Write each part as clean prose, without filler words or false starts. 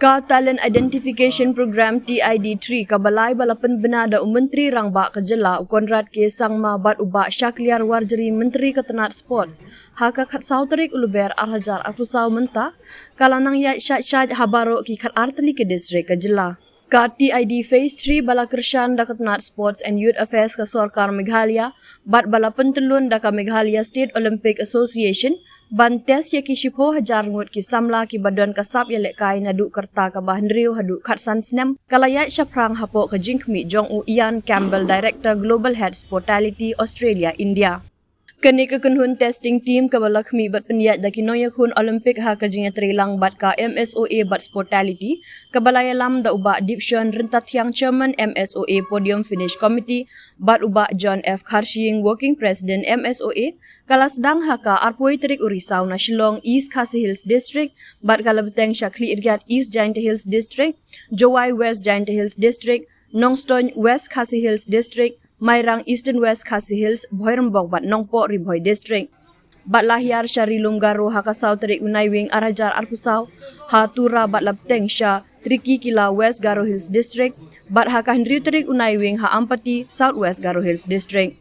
Ka Talent Identification Program TID3 ka balai balapan benada Menteri Rangba Kejela Konrad ke Sangma bat ubak Syakliar Warjeri Menteri Ketenat Sports haka khat sauterik uluber arhajar arpusau mentah kalanang ya syat habaro ki khat arteli ke distrik Kejela. Ka TID Phase 3 bala kershan da Ketenat Sports and Youth Affairs ka Sorkar Meghalaya bat balapan telun da ka Meghalaya State Olympic Association bantes ya ki shipo hajar ngut ki samla ki badan kasap ya lekai nadu kerta ka bahandriu Haduh khatsan snem kalayat syaprang hapoh ka jingkmi jong u Ian Campbell Director Global Head Sportality Australia India. Kani ka kunhun testing team ka balakmi bat peniyat da kinoya kun Olympic ha ka jinga trilang bat ka MSOA bat Sportality ka balaya lam da uba Dipshon rentat yang chairman MSOA Podium Finish Committee bat uba John F. Karshing Working President MSOA kala sedang ha ka arpoi terik urisau na Shillong East Khasi Hills District bat kala beteng Syakli Irgat East Giant Hills District, Jowai West Giant Hills District, Nongstone West Khasi Hills District, Mairang Eastern West Khasi Hills, Bhoirambok bat Nongpo Ribhoi District. Bat lahiar Syari Lunggaro haka sauterik unaiwing arajar arpusau, ha tura bat labteng Shah, Triki Kila West Garo Hills District, bat haka hendriu terik unaiwing ha Ampati South West Garo Hills District.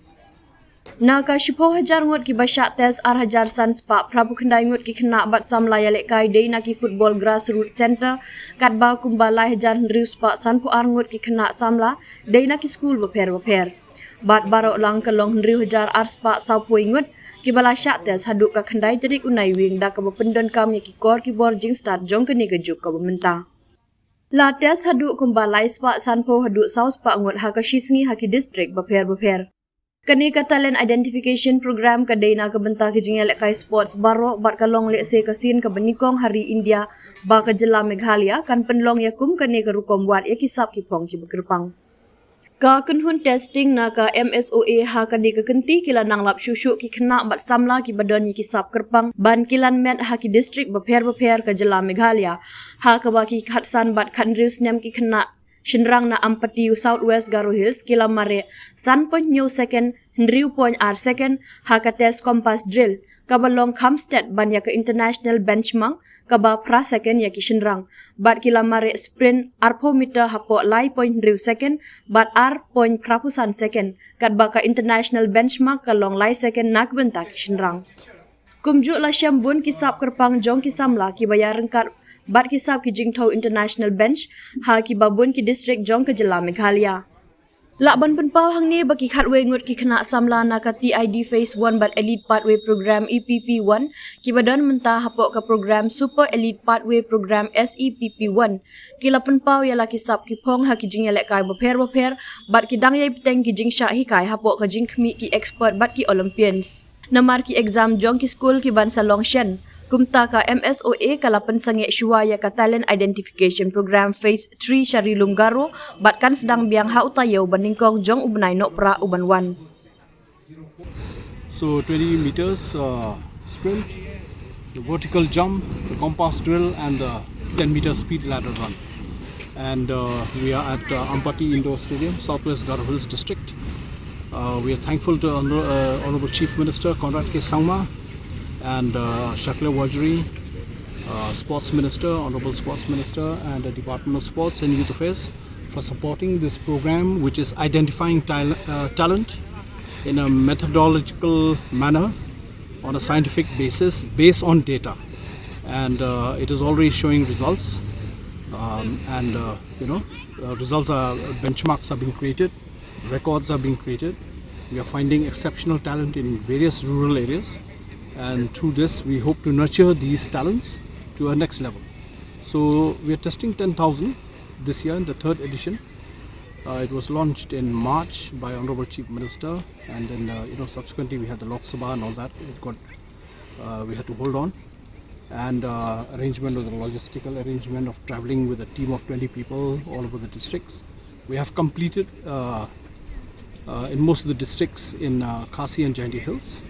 Naka shipo hajar ngut ki basyak tes arhajar sanspa prabu kendai ngut ki kena bat samlaya lekai day naki football grassroots center kat ba kumbalai hajar hendriu spa sanpu ar ngut ki kena samla day naki school beper. Bat barok lang kelong hendriu hajar arspa saupui ngut ki bala syak tes Haduh ka kendai terik unai wing da ka bependon kam ki kor ki borjing start jong keni kejuk ka bementa. La tes Haduh kumbalai spa sanpo Haduh saus pa ngut haka shisngi haki district beper. Kani ka Talent Identification Program ka day na kabenta ke jingel kai sports barok bat kalong lekse kasin ka benikong hari India ba Kejela Meghalaya kan penlong yakum kani ka rukom buat ya kisap kipong ki bekerpang. Ka kunhun testing na ka MSOA ha kani ka kenti kila nang lap syusyuk ki kena bat samla ki badan ki kisap kerpang ban kilan met ha ki district beper Kejela Meghalaya ha ka ba ki khatsan bat khandrius nem ki kena Shinrang na Ampati South West Garo Hills kila mare sanpon new second hendriu point r second haka test compass drill kabalong Kamsted ban ya ke international benchmark kaba pra second ya ki Shinrang bat kila mare sprint arpometer hapoh lai point hendriu second bat r point prapusan second kat baka international benchmark kalong lai second nak benta ki Shinrang. Kumjuk la syambun kisap kerpang jong kisamla ki bayar rengkat bat kisap ki Jingtau International Bench ha ki babun ki district jong Kejela Meghalaya. Lakban penpau hang ni bagi khatwe ngut ki kena samla na ka TID Phase 1 bat Elite Pathway Program EPP1 ki badan mentah hapoh ka program Super Elite Pathway Program SEPP1 ki la penpau ya la kisap ki pong ha ki jing elek kai beper bat ki dang yai peteng ki jing syah hikai hapoh ka jing khmi ki expert bat ki Olympians. Namar ki exam jong ki school ki ban Salong Shen kumta ka MSOA kalapan sange syuaya ka Talent Identification Program Phase 3 Syari Lunggaro batkan sedang biang ha utayo baningkong jong ubnai nok pra uban wan. So 20 meters sprint, the vertical jump, the compass drill and the 10-meter speed ladder run. And we are at Ampati Indoor Stadium, Southwest Garo Hills District. We are thankful to Honorable Chief Minister Konrad K. Sangma and Syakliar Warjeri, Sports Minister, Honorable Sports Minister and the Department of Sports and Youth Affairs for supporting this program which is identifying talent in a methodological manner on a scientific basis based on data. And it is already showing results results are, benchmarks are being created, records are being created. We are finding exceptional talent in various rural areas. And through this we hope to nurture these talents to a next level. So we are testing 10,000 this year in the third edition. It was launched in March by Honorable Chief Minister, and then subsequently we had the Lok Sabha and all that. We had to hold on, and arrangement of the logistical arrangement of travelling with a team of 20 people all over the districts. We have completed in most of the districts in Khasi and Giant Hills.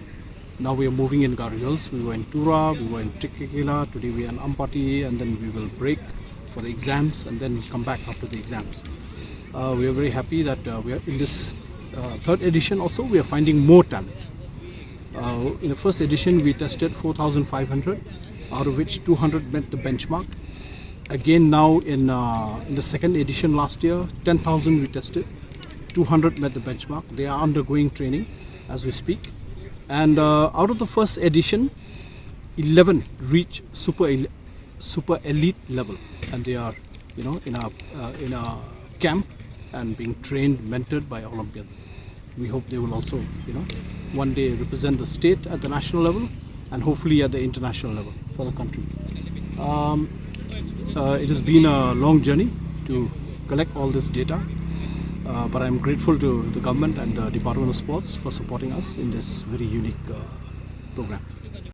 Now we are moving in Garo Hills. We were in Tura, we were in Trikila, today we are in Ampati, and then we will break for the exams and then come back after the exams. We are very happy that we are in this third edition also we are finding more talent. In the first edition we tested 4,500, out of which 200 met the benchmark. again now in the second edition last year, 10,000 we tested, 200 met the benchmark. They are undergoing training as we speak. And out of the first edition, 11 reach super elite level, and they are, in a camp and being trained, mentored by Olympians. We hope they will also, one day represent the state at the national level and hopefully at the international level for the country. It has been a long journey to collect all this data, but I'm grateful to the government and the Department of Sports for supporting us in this very unique program.